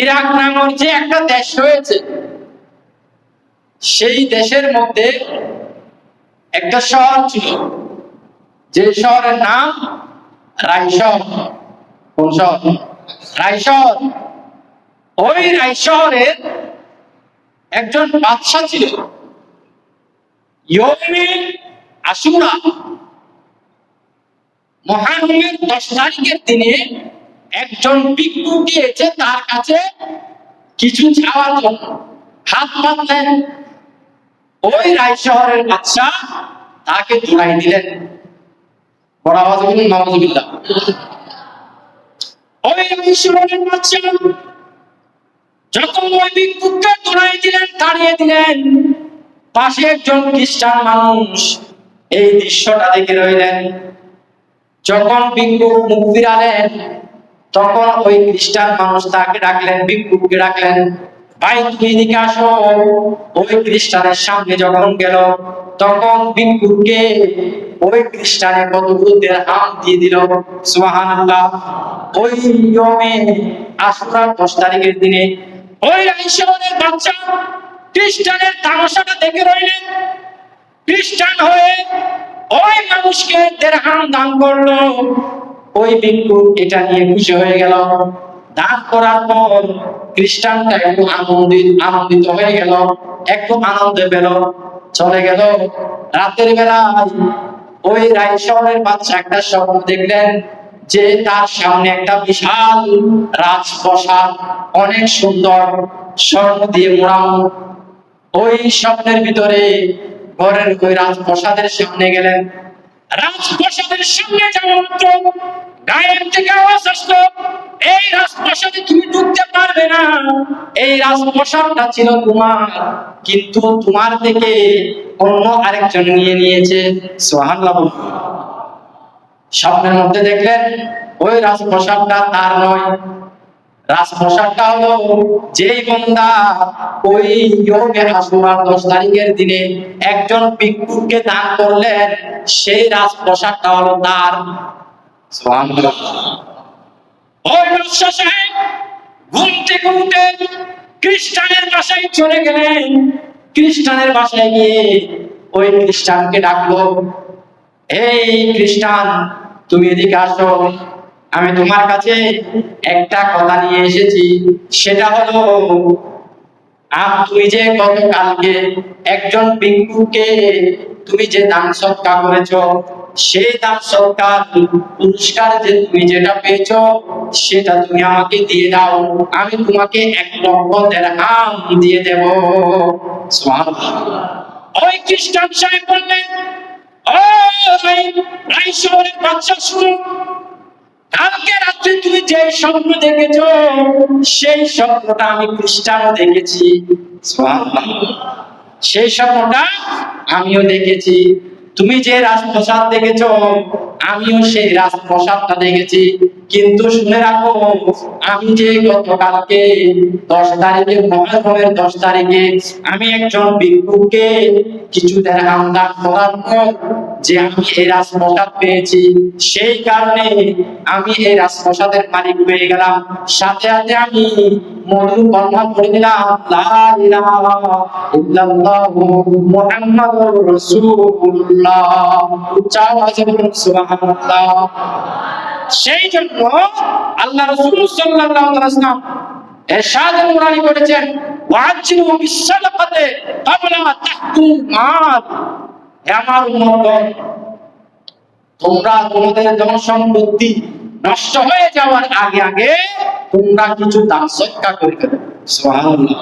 Iraq নামের যে একটা দেশ রয়েছে, সেই দেশের মধ্যে একটা শহর ছিল, যে শহরের নাম রাইশহর। কোন শহর? রাইশহর। ওই রাইশহরের একজন বাদশা ছিল। ইয়ৌমে আশুরা, মহানবীর 10 তারিখের দিনে একজন ভিক্ষু গিয়েছে তার কাছে কিছু চাওয়ার জন্য। হাত পাতলেন, ওই রাইশহরের বাদশা তাকে ধরাই দিলেন। বড় আওয়াজে বলুন নাউযুবিল্লাহ। ওই রাইশহরের বাদশা যখন ওই ভিক্ষুকে ধরাই দিলেন, তাড়িয়ে দিলেন, পাশে একজন খ্রিস্টান মানুষ এই দৃশ্যটা দেখে রইলেন। যখন ভিক্ষুক মুখ ফিরালেন, তখন ওই খ্রিস্টান মানুষ তাকে ডাকলেন, ভিক্ষুককে ডাকলেন, ভাই তুমি এদিকে আসো। ওই খ্রিস্টানের সামনে যখন গেল, তখন ভিক্ষুককে ওই খ্রিস্টানের কতগুলো দিরহাম দিয়ে দিল। সুবহানাল্লাহ। ওই ইয়ৌমে আশুরা 10 তারিখের দিনে ওই রাইশহরের বাদশা খ্রিস্টানের তামাশাটা দেখে রইলেন। খ্রিস্টান হয়ে ওই মানুষকে দিরহাম দান করলো। ওই ভিক্ষুক এটা নিয়ে খুশি হয়ে গেল। দান করার পর খ্রিস্টানটা একটু আনন্দিত হয়ে গেল, একটু আনন্দ পেল, চলে গেল। রাতের বেলায় ওই রাইশহরের বাদশা একটা স্বপ্ন দেখলেন যে তার সামনে একটা বিশাল রাজপ্রাসাদ, অনেক সুন্দর, স্বর্ণ দিয়ে মোড়ানো। ওই স্বপ্নের ভিতরে ঘরের ওই রাজপ্রাসাদের সামনে গেলেন। রাজপ্রাসাদের সামনে যাওয়া মাত্র গায়ের থেকে আওয়াজ আসলো, এই রাজপ্রাসাদে তুমি ঢুকতে পারবে না। এই রাজপ্রাসাদটা ছিল তোমার, কিন্তু তোমার থেকে অন্য আরেকজন নিয়ে নিয়েছে। সুবহানাল্লাহ। স্বপ্নের মধ্যে দেখলেন ওই রাজপ্রাসাদটা তার নয়। রাজপ্রাসাদটা হলো যেই বান্দা ওই ইয়ৌমে আশুরার 10 তারিখের দিনে একজন ভিক্ষুককে দান করলেন, সেই রাজপ্রাসাদটা হলো তার। সুবহানাল্লাহ। ওই বাদশা সাহেব ঘুম থেকে উঠে খ্রিস্টানের বাসায় চলে গেলেন। খ্রিস্টানের বাসায় গিয়ে ওই খ্রিস্টানকে ডাকলো, এই খ্রিস্টান তুমি এদিকে আসো, আমি তোমার কাছে একটা কথা নিয়ে এসেছি। সেটা হলো, তুমি যে গতকালকে একজন ভিক্ষুককে তুমি যে দান সৎকার করেছো, সেই দান সৎকার পুরস্কার যে তুমি যেটা পেয়েছো, সেটা তুমি আমাকে দিয়ে দাও, আমি তোমাকে 1 লক্ষ দিরহাম দিয়ে দেব। সুবহানাল্লাহ। ওই খ্রিস্টান সাহেব বললেন, ও রাইশহরের বাদশা, শুনো, কালকে রাত্রে তুমি যে স্বপ্ন দেখেছো, সেই স্বপ্নটা আমি খ্রিস্টানও দেখেছি। সুবহানাল্লাহ। সেই স্বপ্নটা আমিও দেখেছি। তুমি যে রাজপ্রাসাদ দেখেছো, আমিও সেই রাজপ্রাসাদটা দেখেছি। কিন্তু শুনে রাখো, আমি যে গতকালকে 10 তারিখে, মহররমের 10 তারিখে আমি একজন ভিক্ষুককে কিছু দিরহাম দান করার পর যে আমি এই রাজপ্রাসাদ পেয়েছি, সেই কারণে আমি এই রাজপ্রাসাদের মালিক হয়ে গেলাম। সাথে সাথে আমি মধু কলমা পড়ে দিলাম, লা ইলাহা ইল্লাল্লাহু মুহাম্মাদুর রাসূলুল্লাহ। উচ্চ আওয়াজে বলুন সুবহানাল্লাহ। সেই জন্য আল্লাহ রাসূল সাল্লাল্লাহু আলাইহি ওয়াসাল্লাম ইরশাদ নুরানি করেছেন, ওয়াজিলু বিসসাদাকাতি ক্বাবলা তাহকুল মাল। হে আমার উম্মতগণ, তোমরা তোমাদের ধন সম্পত্তি নষ্ট হয়ে যাওয়ার আগে আগে তোমরা কিছু দান সদকা করে দেবে। সুবহানাল্লাহ।